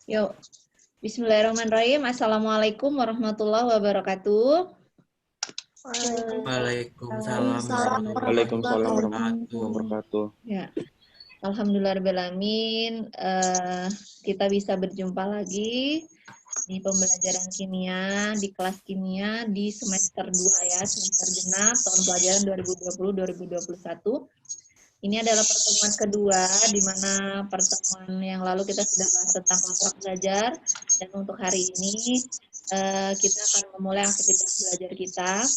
Yuk, Bismillahirrahmanirrahim. Assalamualaikum warahmatullahi wabarakatuh. Waalaikumsalam Waalaikumsalam warahmatullahi warahmatullahi wabarakatuh. Ya, Alhamdulillahirrahmanirrahim. Kita bisa berjumpa lagi di pembelajaran kimia, di kelas kimia di semester 2 ya, semester genap tahun pelajaran 2020-2021. Ini adalah pertemuan kedua, di mana pertemuan yang lalu kita sudah bahas tentang kontrak belajar, dan untuk hari ini kita akan memulai aktivitas belajar kita.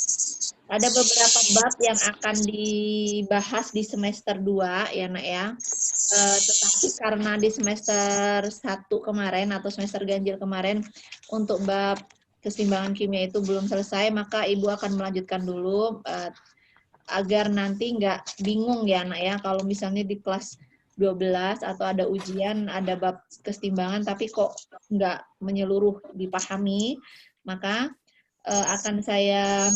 Ada beberapa bab yang akan dibahas di semester 2 ya nak ya. Tetapi karena di semester 1 kemarin atau semester ganjil kemarin untuk bab keseimbangan kimia itu belum selesai, maka Ibu akan melanjutkan dulu agar nanti nggak bingung ya nak ya, kalau misalnya di kelas 12 atau ada ujian, ada bab keseimbangan tapi kok nggak menyeluruh dipahami, maka akan saya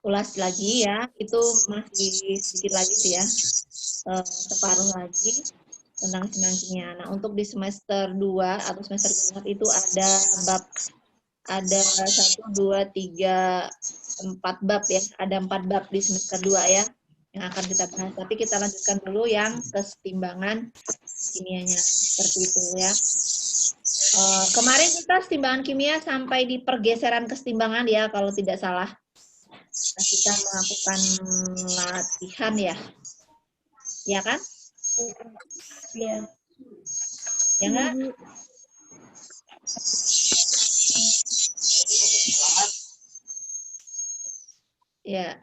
ulas lagi ya, itu masih sedikit lagi sih ya, separuh lagi tentang keseimbangan kimia. Nah, untuk di semester 2 atau semester genap itu ada bab, ada 1, 2, 3, 4 bab ya, ada 4 bab di semester 2 ya, yang akan kita bahas. Tapi kita lanjutkan dulu yang keseimbangan kimianya, seperti itu ya. Kemarin kita keseimbangan kimia sampai di pergeseran keseimbangan ya, kalau tidak salah. Kita melakukan latihan ya, ya kan? Iya. Ya nggak? Ya.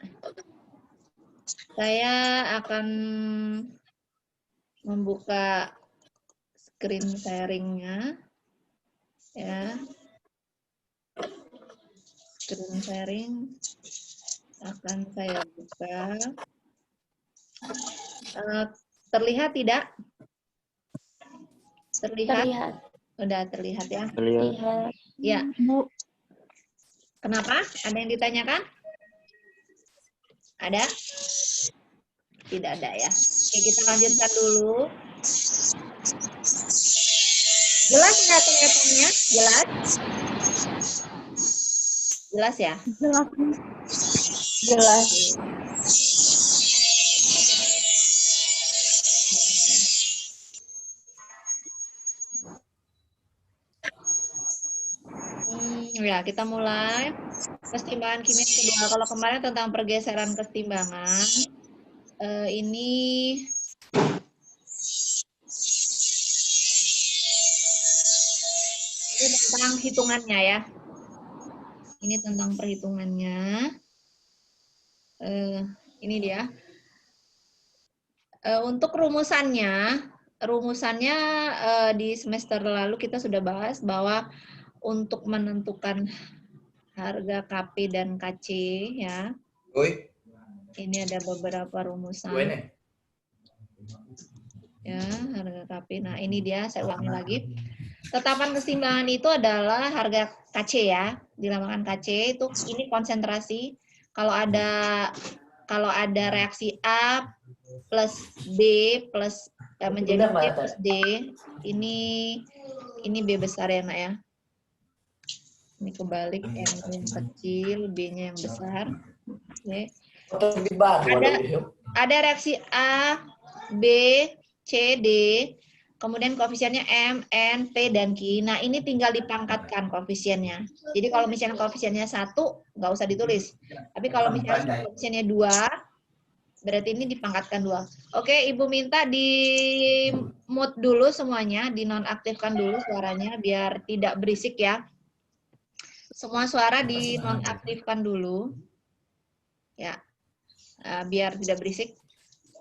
Saya akan membuka screen sharing-nya. Ya. Screen sharing akan saya buka. Terlihat tidak? Terlihat? Terlihat. Udah terlihat ya? Terlihat. Ya. Bu. Kenapa? Ada yang ditanyakan? Ada? Tidak ada ya. Oke, kita lanjutkan dulu. Jelas nggak kelihatannya? Jelas? Jelas ya? Jelas. Jelas. Ya, kita mulai. Keseimbangan kimia kedua. Kalau kemarin tentang pergeseran keseimbangan, ini tentang hitungannya ya. Ini tentang perhitungannya. Ini dia. Untuk rumusannya di semester lalu kita sudah bahas bahwa untuk menentukan harga KP dan KC ya. Ini ada beberapa rumusan. Ya, harga KP. Nah, ini dia, saya ulangi lagi. Tetapan keseimbangan itu adalah harga KC ya, dinamakan KC, itu ini konsentrasi. Kalau ada reaksi A plus B plus menjadi C plus D, ini B besar ya nak ya. Ini kebalik, M yang kecil, B-nya yang besar. Oke. Ada reaksi A, B, C, D, kemudian koefisiennya M, N, P, dan Q. Nah, ini tinggal dipangkatkan koefisiennya. Jadi kalau misalnya koefisiennya 1, nggak usah ditulis. Tapi kalau misalnya koefisiennya 2, berarti ini dipangkatkan 2. Oke, Ibu minta di mute dulu semuanya, dinonaktifkan dulu suaranya, biar tidak berisik ya. Semua suara dinonaktifkan dulu. Ya, biar tidak berisik.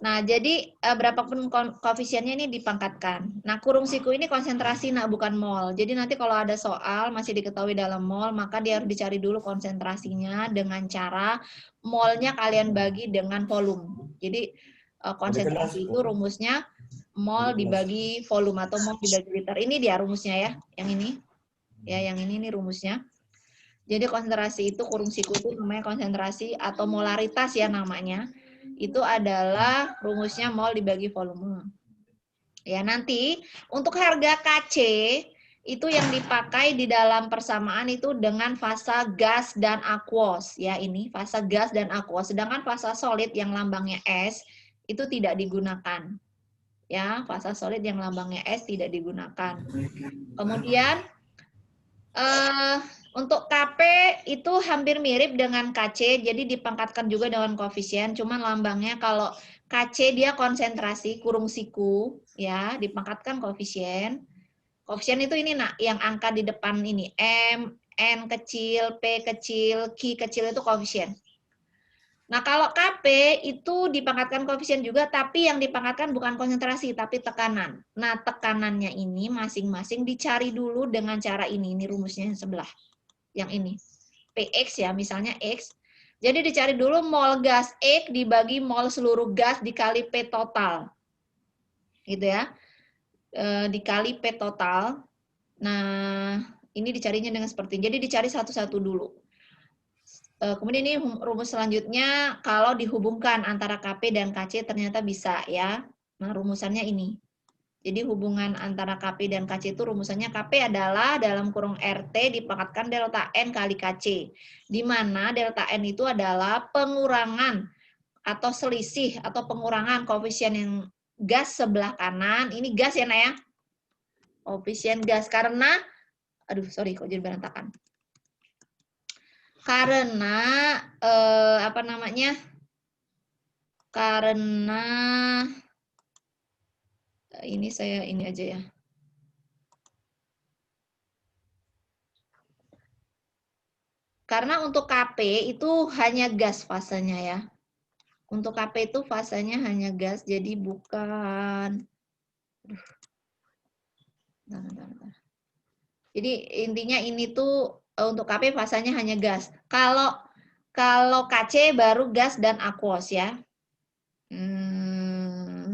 Nah, jadi berapapun koefisiennya ini dipangkatkan. Nah, kurung siku ini konsentrasi, nah bukan mol. Jadi nanti kalau ada soal masih diketahui dalam mol, maka dia harus dicari dulu konsentrasinya dengan cara molnya kalian bagi dengan volume. Jadi konsentrasi itu rumusnya mol dibagi volume atau mol dibagi liter. Ini dia rumusnya ya, yang ini. Ya, yang ini rumusnya. Jadi konsentrasi itu, kurung siku itu namanya konsentrasi atau molaritas ya namanya. Itu adalah rumusnya mol dibagi volume. Ya, nanti untuk harga KC itu yang dipakai di dalam persamaan itu dengan fasa gas dan aquos ya, ini fasa gas dan aquos. Sedangkan fasa solid yang lambangnya S itu tidak digunakan. Ya, fasa solid yang lambangnya S tidak digunakan. Kemudian untuk KP itu hampir mirip dengan KC, jadi dipangkatkan juga dengan koefisien, cuman lambangnya kalau KC dia konsentrasi kurung siku ya, dipangkatkan koefisien. Koefisien itu ini nak, yang angka di depan ini, M, N kecil, P kecil, Q kecil itu koefisien. Nah kalau KP itu dipangkatkan koefisien juga, tapi yang dipangkatkan bukan konsentrasi, tapi tekanan. Nah tekanannya ini masing-masing dicari dulu dengan cara ini rumusnya yang sebelah, yang ini. PX ya, misalnya X. Jadi dicari dulu mol gas X dibagi mol seluruh gas dikali P total. Gitu ya. Dikali P total. Nah, ini dicarinya dengan seperti ini. Jadi dicari satu-satu dulu. Kemudian ini rumus selanjutnya, kalau dihubungkan antara KP dan KC ternyata bisa ya. Nah, rumusannya ini. Jadi hubungan antara KP dan KC itu rumusannya KP adalah dalam kurung RT dipangkatkan delta N kali KC. Di mana delta N itu adalah pengurangan atau selisih atau pengurangan koefisien yang gas sebelah kanan. Ini gas ya, Nak ya. Koefisien gas karena, aduh sorry kok jadi berantakan. Karena apa namanya? Karena ini saya ini aja ya. Karena untuk KP itu hanya gas fasenya ya. Untuk KP itu fasenya hanya gas, jadi bukan. Bentar. Jadi intinya ini tuh untuk KP fasanya hanya gas. Kalau KC baru gas dan aquos ya. Mana.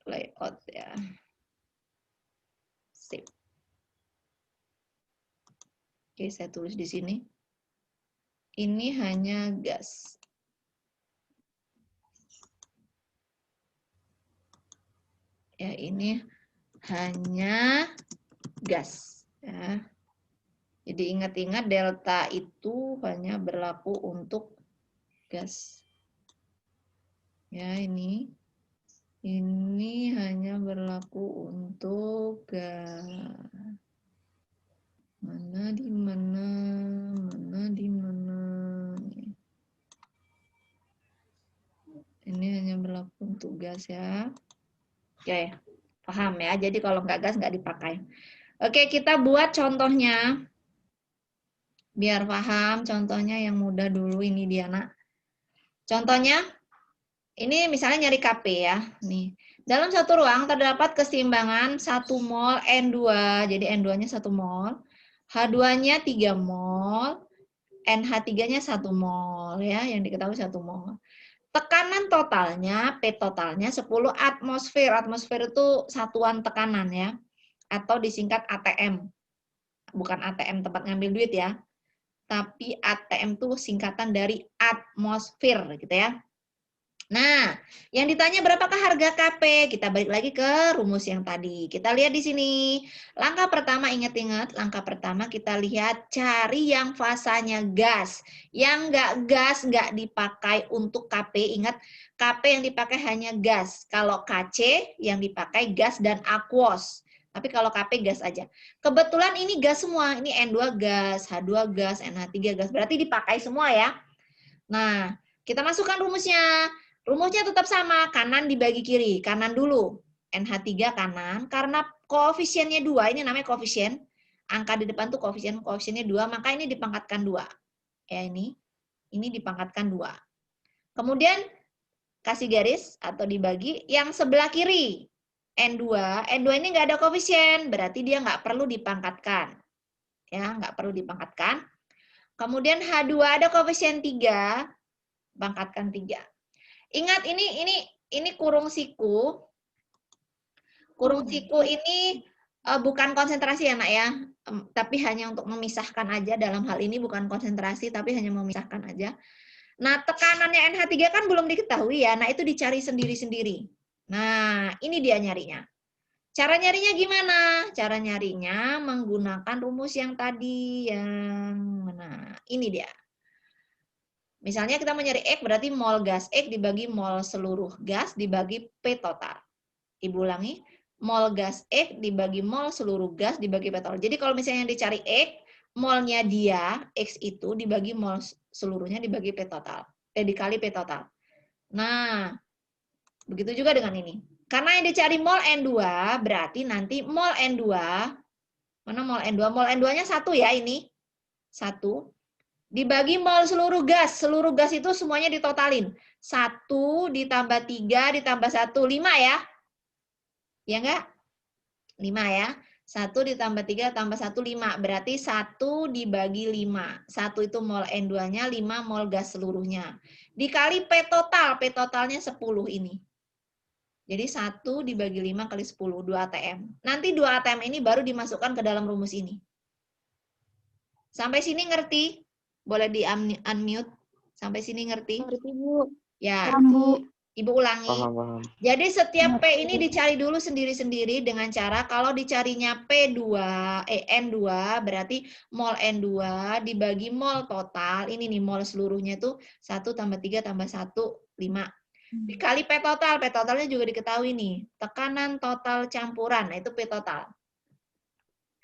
Layout ya. Sip. Oke, saya tulis di sini. Ini hanya gas. Ya, ini hanya gas. Ya. Jadi ingat-ingat delta itu hanya berlaku untuk gas. Ya, ini hanya berlaku untuk gas. Mana di mana. Ini hanya berlaku untuk gas ya. Oke, paham ya. Jadi kalau nggak gas nggak dipakai. Oke, kita buat contohnya. Biar paham contohnya yang mudah dulu ini dia, Nak. Contohnya, ini misalnya nyari KP ya. Nih, dalam satu ruang terdapat keseimbangan 1 mol N2. Jadi N2-nya 1 mol. H2-nya 3 mol. NH3-nya 1 mol ya, yang diketahui 1 mol. Tekanan totalnya, P totalnya 10 atmosfer. Atmosfer itu satuan tekanan ya. Atau disingkat ATM. Bukan ATM tempat ngambil duit ya. Tapi ATM itu singkatan dari atmosfer gitu ya. Nah, yang ditanya berapakah harga KP? Kita balik lagi ke rumus yang tadi. Kita lihat di sini. Langkah pertama, ingat-ingat, langkah pertama kita lihat cari yang fasanya gas. Yang nggak gas nggak dipakai untuk KP. Ingat, KP yang dipakai hanya gas. Kalau KC yang dipakai gas dan aquos. Tapi kalau KP gas aja. Kebetulan ini gas semua. Ini N2 gas, H2 gas, NH3 gas. Berarti dipakai semua ya. Nah, kita masukkan rumusnya. Rumusnya tetap sama, kanan dibagi kiri. Kanan dulu, NH3 kanan. Karena koefisiennya 2, ini namanya koefisien. Angka di depan tuh koefisiennya 2, maka ini dipangkatkan 2. Ya ini dipangkatkan 2. Kemudian kasih garis atau dibagi yang sebelah kiri. N2 ini nggak ada koefisien, berarti dia nggak perlu dipangkatkan. Ya, nggak perlu dipangkatkan. Kemudian H2 ada koefisien 3, pangkatkan 3. Ingat ini kurung siku. Kurung siku ini bukan konsentrasi ya, Nak ya. Tapi hanya untuk memisahkan aja, dalam hal ini bukan konsentrasi tapi hanya memisahkan aja. Nah, tekanannya NH3 kan belum diketahui ya. Nah, itu dicari sendiri-sendiri. Nah, ini dia nyarinya. Cara nyarinya gimana? Cara nyarinya menggunakan rumus yang tadi yang mana? Ini dia. Misalnya kita mau nyari X berarti mol gas X dibagi mol seluruh gas dibagi P total. Ibu ulangi, mol gas X dibagi mol seluruh gas dibagi P total. Jadi kalau misalnya dicari X, molnya dia, X itu dibagi mol seluruhnya dibagi P total. Dikali P total. Nah, begitu juga dengan ini. Karena yang dicari mol N2, berarti nanti mol N2, mana mol N2? Mol N2-nya 1 ya ini. 1. Dibagi mol seluruh gas. Seluruh gas itu semuanya ditotalin. 1 ditambah 3 ditambah 1, 5 ya. Ya enggak? 5 ya. 1 ditambah 3 tambah 1, 5. Berarti 1 dibagi 5. 1 itu mol N2-nya, 5 mol gas seluruhnya. Dikali P total. P totalnya 10 ini. Jadi 1 dibagi 5 kali 10, 2 ATM. Nanti 2 ATM ini baru dimasukkan ke dalam rumus ini. Sampai sini ngerti? Boleh di-unmute. Sampai sini ngerti? Ngerti, Bu. Ya, Bu. Ibu ulangi. Paham. Jadi setiap P ini dicari dulu sendiri-sendiri dengan cara kalau dicarinya N2 berarti mol N2 dibagi mol total. Ini nih mol seluruhnya itu 1 tambah 3 tambah 1, 5. Dikali P total. P totalnya juga diketahui nih. Tekanan total campuran. Nah, itu P total.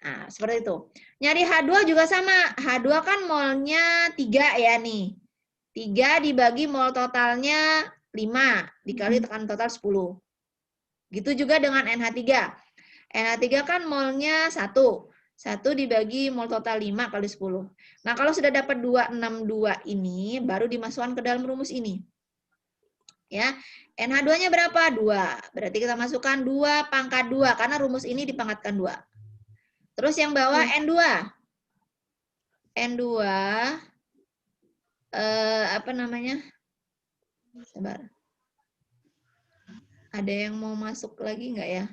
Nah, seperti itu. Nyari H2 juga sama. H2 kan molnya 3 ya nih. 3 dibagi mol totalnya 5. Dikali tekanan total 10. Gitu juga dengan NH3. NH3 kan molnya 1. 1 dibagi mol total 5 kali 10. Nah, kalau sudah dapat 262 ini, baru dimasukkan ke dalam rumus ini. Ya, NH2-nya berapa? 2. Berarti kita masukkan 2 pangkat 2 karena rumus ini dipangkatkan 2. Terus yang bawah N2. N2 apa namanya? Sabar. Ada yang mau masuk lagi nggak ya?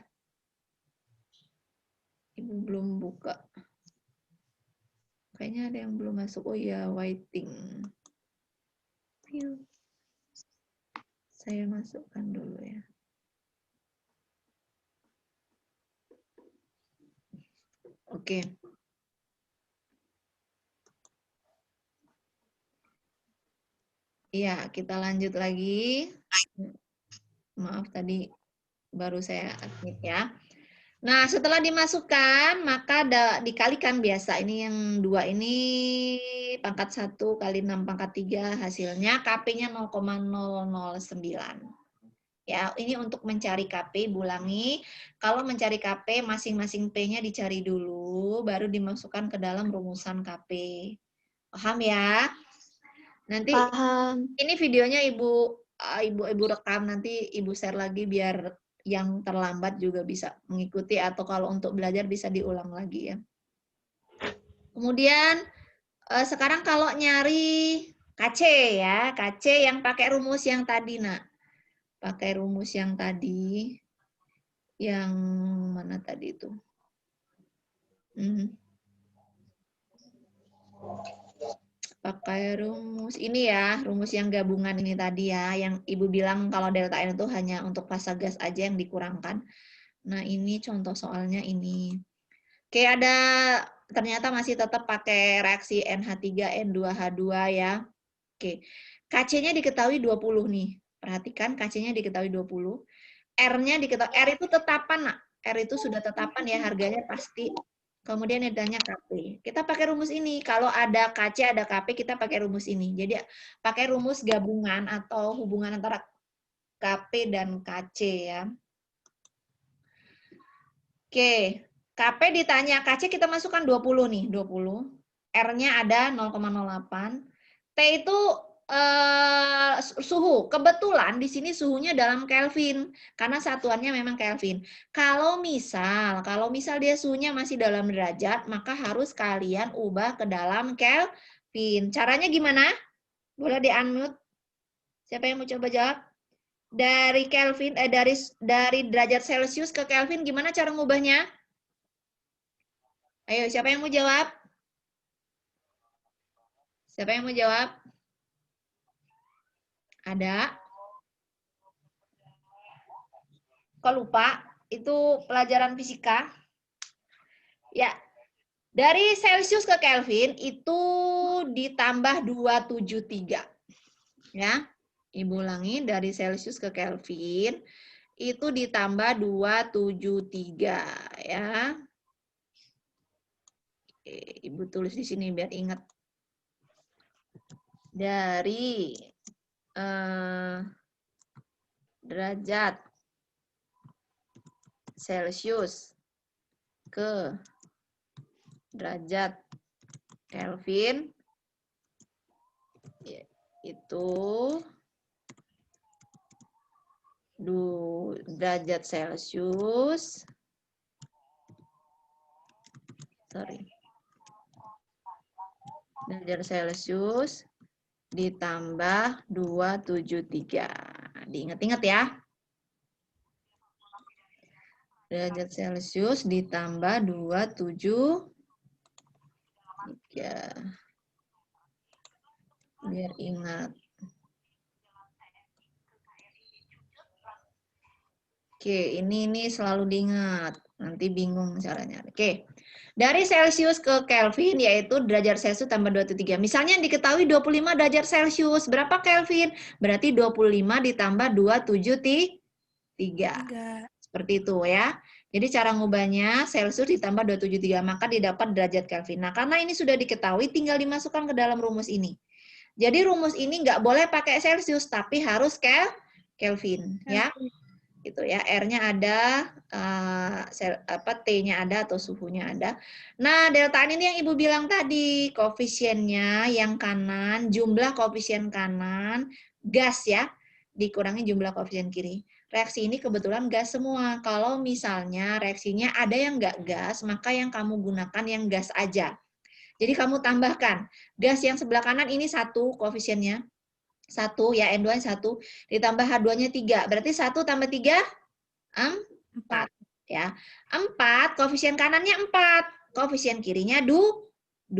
Ibu belum buka. Kayaknya ada yang belum masuk. Oh iya, waiting. Saya masukkan dulu ya. Oke. Iya, kita lanjut lagi. Maaf tadi baru saya admit ya. Nah, setelah dimasukkan, maka dikalikan biasa. Ini yang 2 ini pangkat 1 kali 6 pangkat 3 hasilnya KP-nya 0,009. Ya, ini untuk mencari KP, ulangi. Kalau mencari KP, masing-masing P-nya dicari dulu, baru dimasukkan ke dalam rumusan KP. Paham ya? Nanti Paham. ini videonya ibu rekam, nanti ibu share lagi biar yang terlambat juga bisa mengikuti, atau kalau untuk belajar bisa diulang lagi ya. Kemudian sekarang kalau nyari KC ya, KC yang pakai rumus yang tadi, nak. Pakai rumus yang tadi, yang mana tadi itu? Pakai rumus ini ya, rumus yang gabungan ini tadi ya, yang ibu bilang kalau delta N itu hanya untuk fase gas aja yang dikurangkan. Nah ini contoh soalnya ini. Oke, ada ternyata masih tetap pakai reaksi NH3 N2H2 ya. Oke, KC-nya diketahui 20 nih. Perhatikan KC-nya diketahui 20. R-nya diketahui, R itu tetapan, nak. R itu sudah tetapan ya, harganya pasti. Kemudian nilainya KP. Kita pakai rumus ini. Kalau ada KC, ada KP, kita pakai rumus ini. Jadi pakai rumus gabungan atau hubungan antara KP dan KC ya. Oke, KP ditanya, KC kita masukkan 20 nih, 20. R-nya ada 0,08. T itu suhu. Kebetulan di sini suhunya dalam Kelvin karena satuannya memang Kelvin. Kalau misal dia suhunya masih dalam derajat, maka harus kalian ubah ke dalam Kelvin. Caranya gimana? Boleh di-unmute? Siapa yang mau coba jawab? Dari Kelvin dari derajat Celcius ke Kelvin gimana cara ngubahnya? Ayo, siapa yang mau jawab? Siapa yang mau jawab? Ada? Kok lupa? itu pelajaran fisika. Ya, dari Celsius ke Kelvin itu ditambah 273. Ya, Ibu ulangi, dari Celsius ke Kelvin itu ditambah 273 ya. Oke, Ibu tulis di sini biar ingat. Dari derajat Celsius ke derajat Kelvin itu derajat Celsius derajat Celsius ditambah 273. Diingat-ingat ya. Derajat Celsius ditambah 273. Biar ingat. Oke, ini selalu diingat. Nanti bingung caranya. Oke. Dari Celsius ke Kelvin yaitu derajat Celsius tambah 273. Misalnya diketahui 25 derajat Celsius. Berapa Kelvin? Berarti 25 ditambah 273. Seperti itu ya. Jadi cara ngubahnya Celsius ditambah 273. Maka didapat derajat Kelvin. Nah, karena ini sudah diketahui tinggal dimasukkan ke dalam rumus ini. Jadi rumus ini nggak boleh pakai Celsius, tapi harus Kelvin. Ya. Gitu ya, R-nya ada, T-nya ada atau suhunya ada. Nah, delta N ini yang Ibu bilang tadi, koefisiennya yang kanan, jumlah koefisien kanan, gas ya, dikurangi jumlah koefisien kiri. Reaksi ini kebetulan gas semua. Kalau misalnya reaksinya ada yang nggak gas, maka yang kamu gunakan yang gas aja. Jadi kamu tambahkan, gas yang sebelah kanan ini 1 koefisiennya. 1 ya, N2 1 ditambah H2-nya 3. Berarti 1 tambah 3 4 ya. 4 koefisien kanannya 4, koefisien kirinya 2.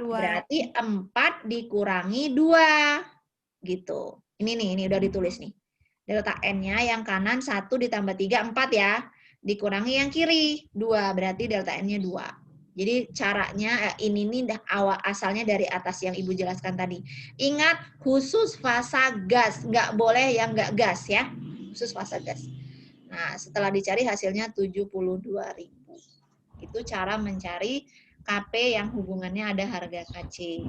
Berarti 4 dikurangi 2 gitu. Ini udah ditulis nih. Delta N-nya yang kanan 1 ditambah 3 4 ya. Dikurangi yang kiri 2, berarti delta N-nya 2. Jadi caranya ini awal asalnya dari atas yang Ibu jelaskan tadi. Ingat khusus fasa gas, nggak boleh yang nggak gas ya. Khusus fasa gas. Nah, setelah dicari hasilnya 72.000. Itu cara mencari KP yang hubungannya ada harga KC.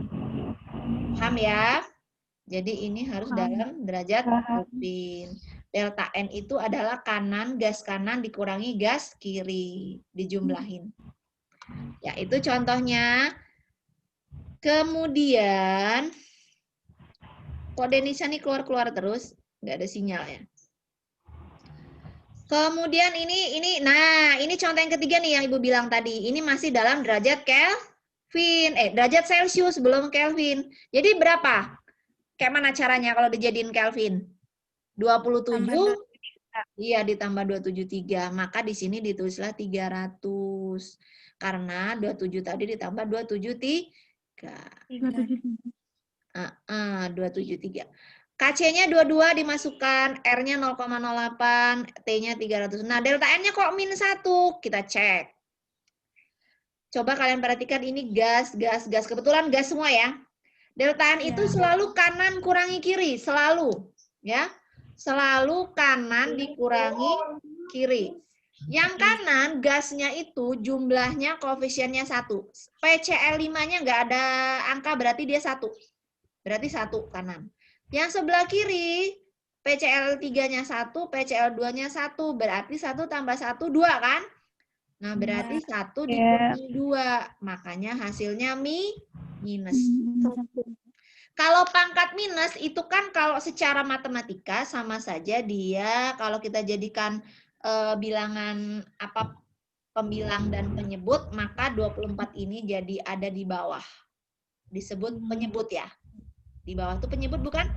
Paham ya? Jadi ini harus dalam derajat Kelvin. Delta N itu adalah kanan, gas kanan dikurangi gas kiri, dijumlahin. Ya, itu contohnya. Kemudian, kok Denisa nih keluar-keluar terus? Nggak ada sinyal ya. Kemudian ini contoh yang ketiga nih yang Ibu bilang tadi. Ini masih dalam derajat Kelvin. Derajat Celsius, belum Kelvin. Jadi berapa? Kayak mana caranya kalau dijadiin Kelvin? 27? Iya, ditambah 273. Maka di sini ditulislah 300. Karena 27 tadi ditambah 273. 273. KC-nya 22 dimasukkan, R-nya 0,08, T-nya 300. Nah, delta N-nya kok min 1? Kita cek. Coba kalian perhatikan ini gas. Kebetulan gas semua ya. Delta N itu selalu kanan kurangi kiri, selalu. Ya. Selalu kanan dikurangi kiri. Yang kanan gasnya itu jumlahnya koefisiennya 1. PCl5-nya nggak ada angka berarti dia 1. Berarti 1 kanan. Yang sebelah kiri PCl3-nya 1, PCl2-nya 1. Berarti 1 tambah 1 2 kan? Nah, berarti 1 dikurangi 2. Makanya hasilnya minus. Kalau pangkat minus itu kan kalau secara matematika sama saja dia kalau kita jadikan bilangan pembilang dan penyebut, maka 24 ini jadi ada di bawah. Disebut penyebut ya. Di bawah itu penyebut bukan?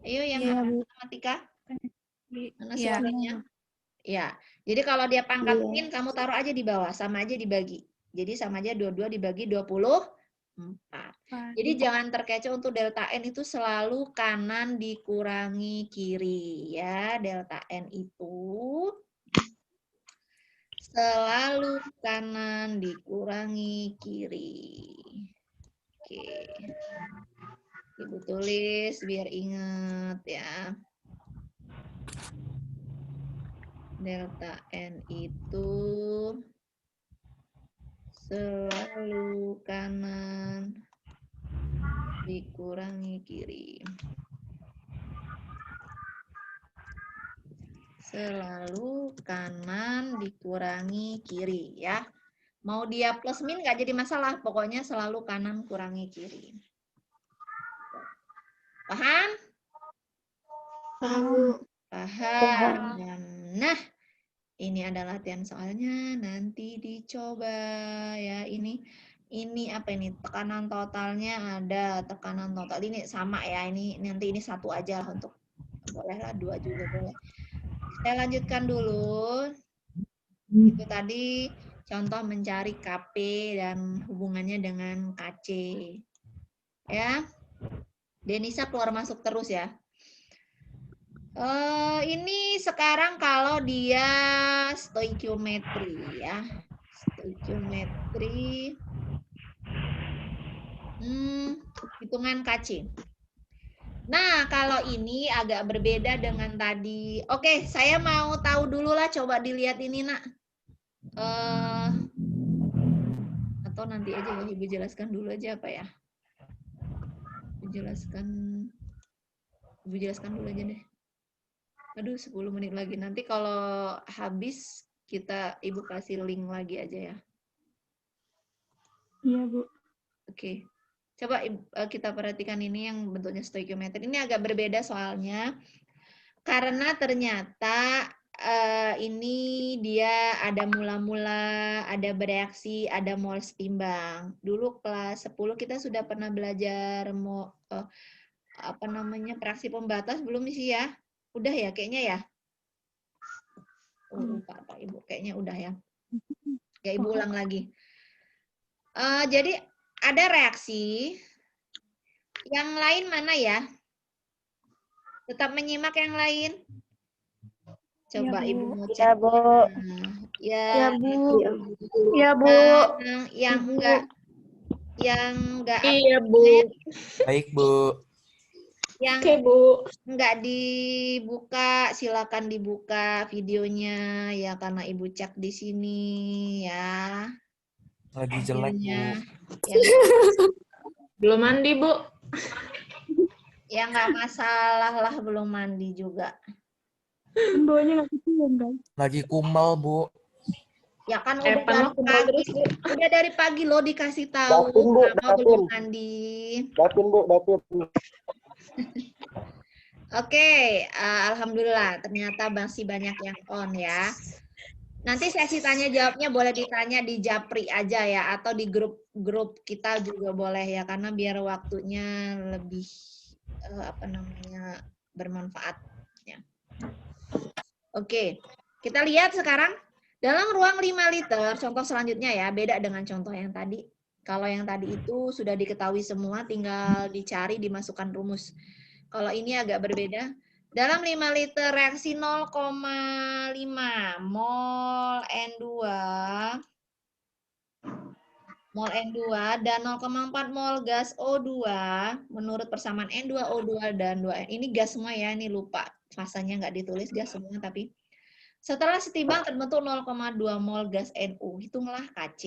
Ayo yang matematika. Mana suaranya? Ya. Jadi kalau dia pangkat min kamu taruh aja di bawah, sama aja dibagi. Jadi sama aja 22 dibagi 24. Jadi jangan terkecoh untuk delta N itu selalu kanan dikurangi kiri ya. Delta N itu Selalu kanan dikurangi kiri. Oke. Ibu tulis biar ingat ya. Delta N itu selalu kanan dikurangi kiri. Selalu kanan dikurangi kiri ya. Mau dia plus min nggak jadi masalah. Pokoknya selalu kanan kurangi kiri. Paham? Paham. Nah, ini adalah latihan soalnya. Nanti dicoba ya. Ini apa ini? Tekanan totalnya ada. Tekanan total ini sama ya. Ini nanti ini satu aja untuk bolehlah dua juga boleh. Saya lanjutkan dulu. Itu tadi contoh mencari KP dan hubungannya dengan KC. Ya. Denisa keluar masuk terus ya. Ini sekarang kalau dia stoikiometri ya. Stoikiometri. Hitungan KC. Nah, kalau ini agak berbeda dengan tadi. Oke, saya mau tahu dulu lah, coba dilihat ini, Nak. Atau nanti aja ya, Ibu jelaskan dulu aja apa ya? Ibu jelaskan dulu aja deh. Aduh, 10 menit lagi. Nanti kalau habis, Ibu kasih link lagi aja ya. Iya, Bu. Oke. Coba kita perhatikan ini yang bentuknya stoikiometri. Ini agak berbeda soalnya. Karena ternyata ini dia ada mula-mula, ada bereaksi, ada mol setimbang. Dulu kelas 10 kita sudah pernah belajar fraksi pembatas belum sih ya? Udah ya kayaknya ya? Lupa Pak Ibu, kayaknya udah ya. Ya Ibu ulang lagi. Jadi ada reaksi. Yang lain mana ya? Tetap menyimak yang lain. Coba ya, Ibu mau cek. Ya, Bu. Ya, Ya, Bu. Ya, Bu. Yang enggak Iya, Bu. Baik, Bu. Yang Oke, Bu. enggak dibuka, silakan dibuka videonya ya karena Ibu cek di sini ya. Lagi jelek, Bu. Ya, Belum mandi, Bu. ya enggak masalah lah belum mandi juga. Baunya nggak kecium, kan? Lagi kumal, Bu. Ya kan udah dari pagi, terus, Bu. udah dari pagi lo dikasih tahu sama belum mandi. Dapin, Bu, dapin. Oke, alhamdulillah ternyata masih banyak yang on ya. Nanti sesi tanya jawabnya boleh ditanya di Japri aja ya atau di grup kita juga boleh ya karena biar waktunya lebih bermanfaat ya. Oke, kita lihat sekarang dalam ruang 5 liter contoh selanjutnya ya, beda dengan contoh yang tadi. Kalau yang tadi itu sudah diketahui semua tinggal dicari dimasukkan rumus. Kalau ini agak berbeda. Dalam 5 liter reaksi 0,5 mol N2 dan 0,4 mol gas O2 menurut persamaan N2O2 dan 2N. Ini gas semua ya, ini lupa fasanya nggak ditulis gas semua tapi setelah setimbang terbentuk 0,2 mol gas NO. Hitunglah KC.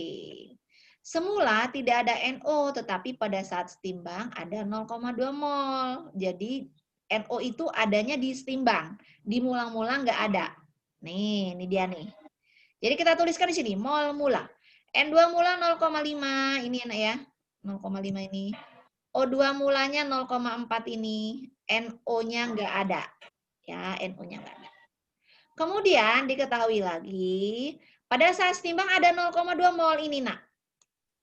Semula tidak ada NO, tetapi pada saat setimbang ada 0,2 mol. Jadi NO itu adanya di setimbang, di mula-mula nggak ada. Nih, ini dia nih. Jadi kita tuliskan di sini mol mula. N2 mula 0,5 ini enak ya, 0,5 ini. O2 mulanya 0,4 ini, NO-nya nggak ada. Ya, NO-nya nggak ada. Kemudian diketahui lagi, pada saat setimbang ada 0,2 mol ini, Nak.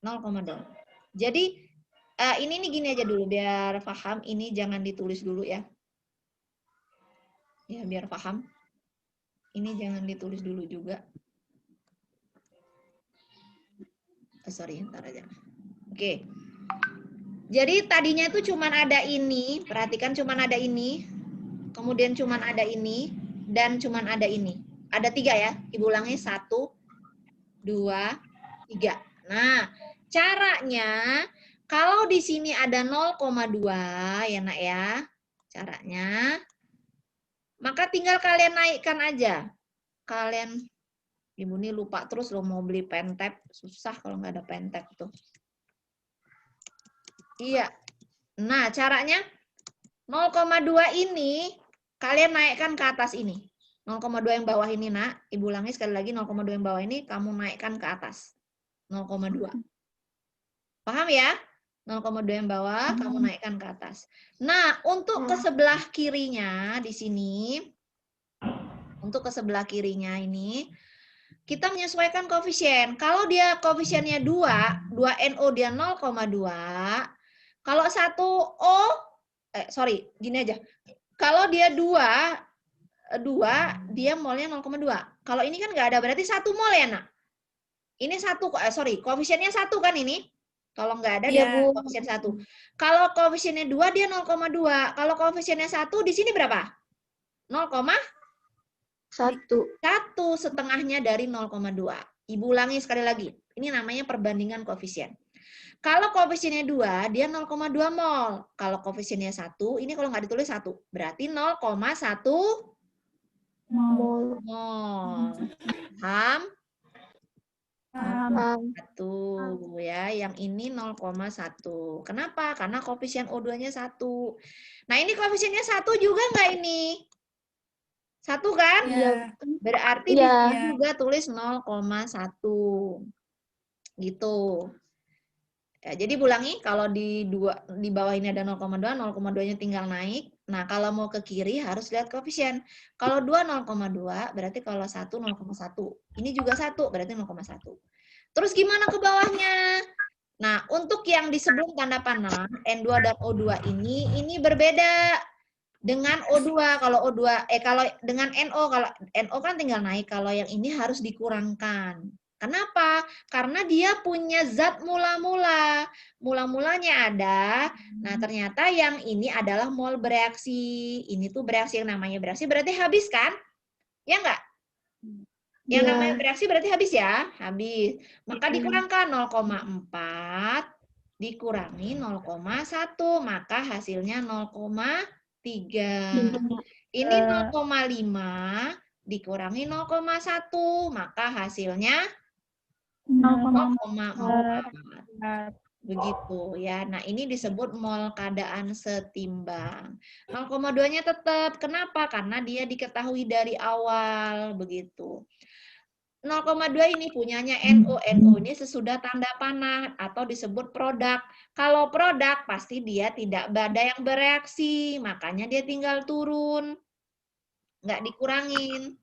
0,2. Jadi, ini nih gini aja dulu, biar paham. Ini jangan ditulis dulu ya. Ya, biar paham. Ini jangan ditulis dulu juga. Sorry, ntar aja. Oke. Jadi tadinya itu cuman ada ini, perhatikan cuman ada ini, kemudian cuman ada ini, dan cuman ada ini. Ada 3 ya, Ibu ulangi 1, 2, 3. Nah, caranya kalau di sini ada 0,2 ya nak ya, caranya, maka tinggal kalian naikkan aja. Kalian, Ibu nih lupa terus loh mau beli pentap, susah kalau nggak ada pentap tuh. Iya. Nah, caranya 0,2 ini kalian naikkan ke atas ini. 0,2 yang bawah ini, nak. Ibu ulangi sekali lagi, 0,2 yang bawah ini kamu naikkan ke atas. 0,2. Paham ya? 0,2 yang bawah kamu naikkan ke atas. Nah, untuk ke sebelah kirinya di sini, untuk ke sebelah kirinya ini, kita menyesuaikan koefisien. Kalau dia koefisiennya 2, 2NO dia 0,2. Kalau 1O, gini aja. Kalau dia 2, dia molnya 0,2. Kalau ini kan nggak ada, berarti 1 mol ya, nak? Ini 1, koefisiennya 1 kan ini? Kalau nggak ada, dia koefisien 1. Kalau koefisiennya 2, dia 0,2. Kalau koefisiennya 1, di sini berapa? 0,1. 1 setengahnya dari 0,2. Ibu ulangi sekali lagi. Ini namanya perbandingan koefisien. Kalau koefisiennya 2, dia 0,2 mol. Kalau koefisiennya 1, ini kalau nggak ditulis 1. Berarti 0,1 mol. Paham? 1 ya, yang ini 0,1. Kenapa? Karena koefisien O2-nya 1. Nah, ini koefisiennya 1 juga nggak ini? 1 kan? Iya. Berarti di sini juga tulis 0,1. Gitu. Ya, jadi ulangi, kalau di bawah ini ada 0,2, 0,2-nya tinggal naik. Nah, kalau mau ke kiri harus lihat koefisien. Kalau 2, 0,2, berarti kalau 1, 0,1. Ini juga 1, berarti 0,1. Terus gimana ke bawahnya? Nah, untuk yang di sebelum tanda panah, N2 dan O2 ini berbeda dengan O2. Kalau dengan NO, kalau NO kan tinggal naik, kalau yang ini harus dikurangkan. Kenapa? Karena dia punya zat mula-mula. Mula-mulanya ada. Nah, ternyata yang ini adalah mol bereaksi. Ini tuh bereaksi, yang namanya bereaksi berarti habis kan? Ya enggak? Yang namanya bereaksi berarti habis ya? Habis. Maka dikurangkan 0,4 dikurangi 0,1. Maka hasilnya 0,3. Ini 0,5 dikurangi 0,1. Maka hasilnya 0,4. Begitu ya. Nah, ini disebut mol keadaan setimbang. 0,2-nya tetap. Kenapa? Karena dia diketahui dari awal. Begitu. 0,2 ini punyanya NO. NO ini sesudah tanda panah atau disebut produk. Kalau produk pasti dia tidak ada yang bereaksi. Makanya dia tinggal turun. Nggak dikurangin.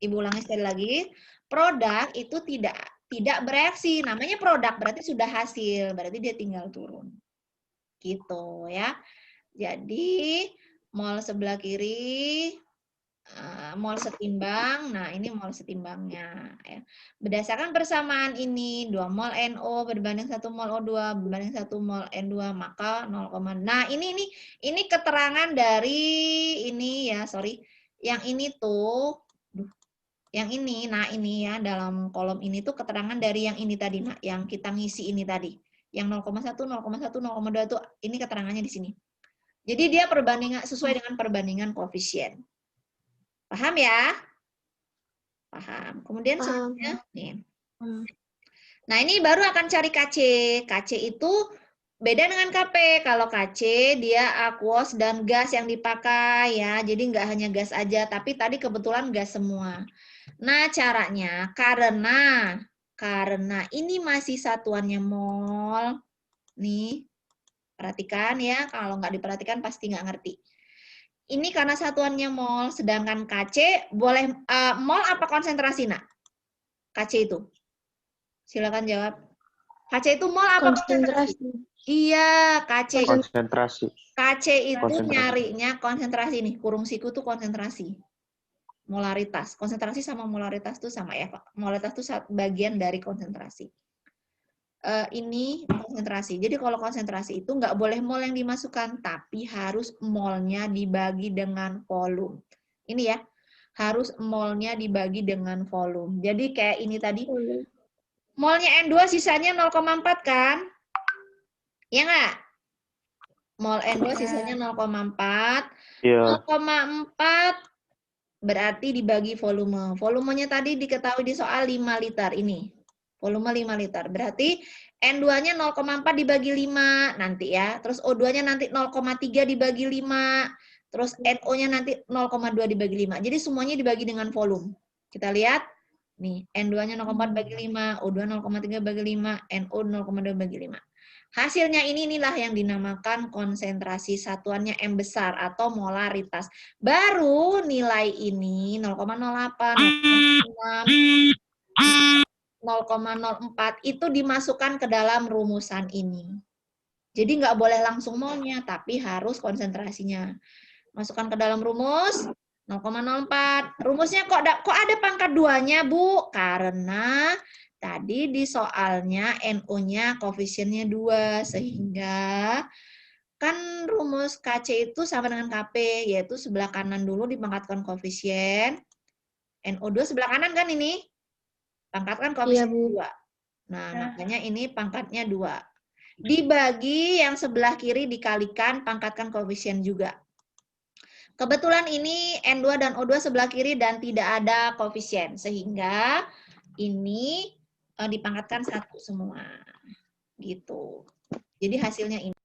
Ibu ulangi sekali lagi. Produk itu tidak bereaksi. Namanya produk berarti sudah hasil. Berarti dia tinggal turun. Gitu ya. Jadi mol sebelah kiri, mol setimbang. Nah, ini mol setimbangnya. Ya. Berdasarkan persamaan ini, 2 mol NO berbanding 1 mol O2 berbanding 1 mol N2, maka 0, nah ini keterangan dari ini ya, Yang ini tuh, yang ini, nah ini ya, dalam kolom ini tuh keterangan dari yang ini tadi, nah, yang kita ngisi ini tadi. Yang 0,1, 0,1, 0,2 tuh ini keterangannya di sini. Jadi dia sesuai dengan perbandingan koefisien. Paham ya? Paham. Kemudian selanjutnya nih. Nah, ini baru akan cari KC. KC itu beda dengan KP. Kalau KC dia aqueous dan gas yang dipakai ya. Jadi nggak hanya gas aja, tapi tadi kebetulan gas semua. Nah, caranya karena ini masih satuannya mol. Nih, perhatikan ya. Kalau nggak diperhatikan pasti nggak ngerti. Ini karena satuannya mol, sedangkan KC boleh mol apa konsentrasi, nak? KC itu. Silakan jawab. KC itu mol apa konsentrasi? Iya, KC. Konsentrasi. KC itu nyarinya konsentrasi nih. Kurung siku tuh konsentrasi. Molaritas. Konsentrasi sama molaritas tuh sama ya. Molaritas tuh bagian dari konsentrasi. Ini konsentrasi. Jadi kalau konsentrasi itu nggak boleh mol yang dimasukkan, tapi harus molnya dibagi dengan volume. Ini ya, harus molnya dibagi dengan volume. Jadi kayak ini tadi, Molnya N2 sisanya 0,4 kan? Iya nggak? Mol N2 sisanya 0,4. Iya. 0,4 berarti dibagi volume. Volumenya tadi diketahui di soal 5 liter ini. Volume 5 liter. Berarti N2-nya 0,4 dibagi 5 nanti ya. Terus O2-nya nanti 0,3 dibagi 5. Terus NO-nya nanti 0,2 dibagi 5. Jadi semuanya dibagi dengan volume. Kita lihat. Nih, N2-nya 0,4 bagi 5, O2 0,3 bagi 5, NO 0,2 bagi 5. Hasilnya inilah yang dinamakan konsentrasi satuannya M besar atau molaritas. Baru nilai ini 0,08, 0,6, 0,04 itu dimasukkan ke dalam rumusan ini. Jadi nggak boleh langsung molnya, tapi harus konsentrasinya. Masukkan ke dalam rumus 0,04. Rumusnya kok ada pangkat 2-nya, Bu? Karena tadi di soalnya NO-nya koefisiennya 2, sehingga kan rumus KC itu sama dengan KP, yaitu sebelah kanan dulu dipangkatkan koefisien. NO2 sebelah kanan kan ini? Pangkatkan koefisien 2. Nah, makanya ini pangkatnya 2. Dibagi yang sebelah kiri dikalikan, pangkatkan koefisien juga. Kebetulan ini N2 dan O2 sebelah kiri dan tidak ada koefisien, sehingga ini dipangkatkan 1 semua. Gitu. Jadi hasilnya ini.